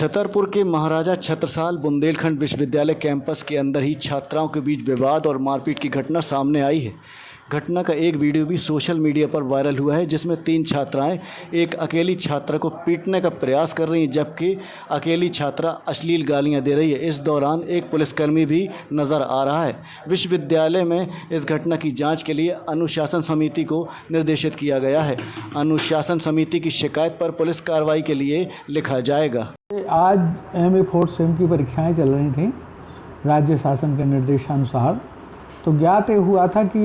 छतरपुर के महाराजा छत्रसाल बुंदेलखंड विश्वविद्यालय कैंपस के अंदर ही छात्राओं के बीच विवाद और मारपीट की घटना सामने आई है। घटना का एक वीडियो भी सोशल मीडिया पर वायरल हुआ है, जिसमें 3 छात्राएं एक अकेली छात्रा को पीटने का प्रयास कर रही हैं, जबकि अकेली छात्रा अश्लील गालियां दे रही है। इस दौरान एक पुलिसकर्मी भी नज़र आ रहा है। विश्वविद्यालय में इस घटना की जांच के लिए अनुशासन समिति को निर्देशित किया गया है। अनुशासन समिति की शिकायत पर पुलिस कार्रवाई के लिए लिखा जाएगा। आज MA 4th सेम की परीक्षाएं चल रही थीं राज्य शासन के निर्देशानुसार। तो ज्ञात हुआ था कि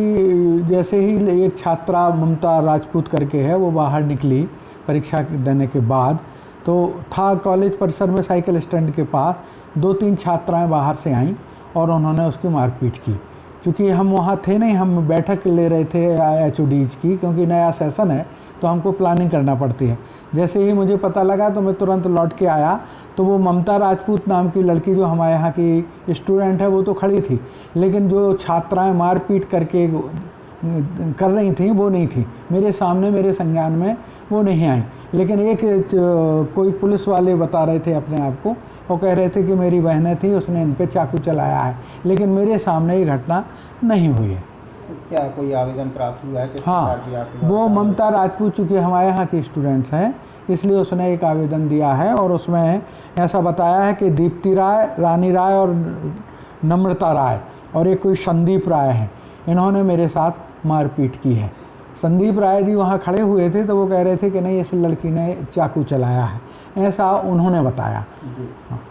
जैसे ही एक छात्रा ममता राजपूत करके है वो बाहर निकली परीक्षा देने के बाद, तो था कॉलेज परिसर में साइकिल स्टैंड के पास 2-3 छात्राएं बाहर से आईं और उन्होंने उसकी मारपीट की। क्योंकि हम वहाँ थे नहीं, हम बैठक ले रहे थे HODs की, क्योंकि नया सेशन है तो हमको प्लानिंग करना पड़ती है। जैसे ही मुझे पता लगा तो मैं तुरंत लौट के आया, तो वो ममता राजपूत नाम की लड़की जो हमारे यहाँ की स्टूडेंट है वो तो खड़ी थी, लेकिन जो छात्राएं मारपीट करके कर रही थी वो नहीं थी मेरे सामने, मेरे संज्ञान में वो नहीं आई। लेकिन एक कोई पुलिस वाले बता रहे थे अपने आप को, वो कह रहे थे कि मेरी बहनें थी, उसने इन पे चाकू चलाया है, लेकिन मेरे सामने ये घटना नहीं हुई है। क्या कोई आवेदन प्राप्त हुआ है? किस हाँ, प्रकार की वो ममता राजपूत चूँकि हमारे यहाँ की स्टूडेंट्स हैं, इसलिए उसने एक आवेदन दिया है और उसमें ऐसा बताया है कि दीप्ति राय, रानी राय और नम्रता राय और एक कोई संदीप राय है, इन्होंने मेरे साथ मारपीट की है। संदीप राय जी वहाँ खड़े हुए थे तो वो कह रहे थे कि नहीं, इस लड़की ने चाकू चलाया है, ऐसा उन्होंने बताया। हाँ।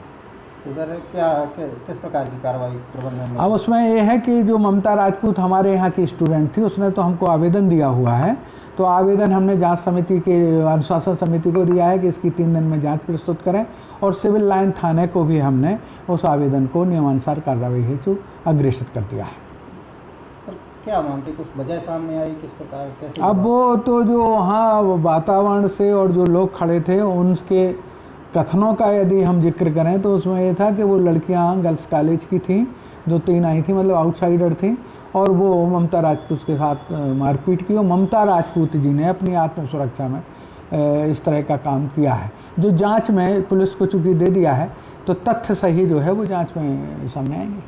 किस प्रकार की कार्रवाई प्रबंधन में? अब उसमें ये है कि जो ममता राजपूत हमारे यहाँ की स्टूडेंट थी, उसने तो हमको आवेदन दिया हुआ है, तो आवेदन हमने जांच समिति के अनुशासन समिति को दिया है कि इसकी 3 दिन में जांच प्रस्तुत करें, और सिविल लाइन थाने को भी हमने उस आवेदन को नियमानुसार कार्रवाई हेतु अग्रेसित कर दिया है। क्या मानते, कुछ वजह सामने आई, किस प्रकार कैसे? अब वो तो जो वहाँ वातावरण से और जो लोग खड़े थे उनके कथनों का यदि हम जिक्र करें तो उसमें ये था कि वो लड़कियां गर्ल्स कॉलेज की थीं, जो 3 आई थी, मतलब आउटसाइडर थी, और वो ममता राजपूत के साथ मारपीट की। और ममता राजपूत जी ने अपनी आत्म सुरक्षा में इस तरह का काम किया है, जो जांच में पुलिस को चूँकि दे दिया है, तो तथ्य सही जो है वो जांच में सामने आएंगे।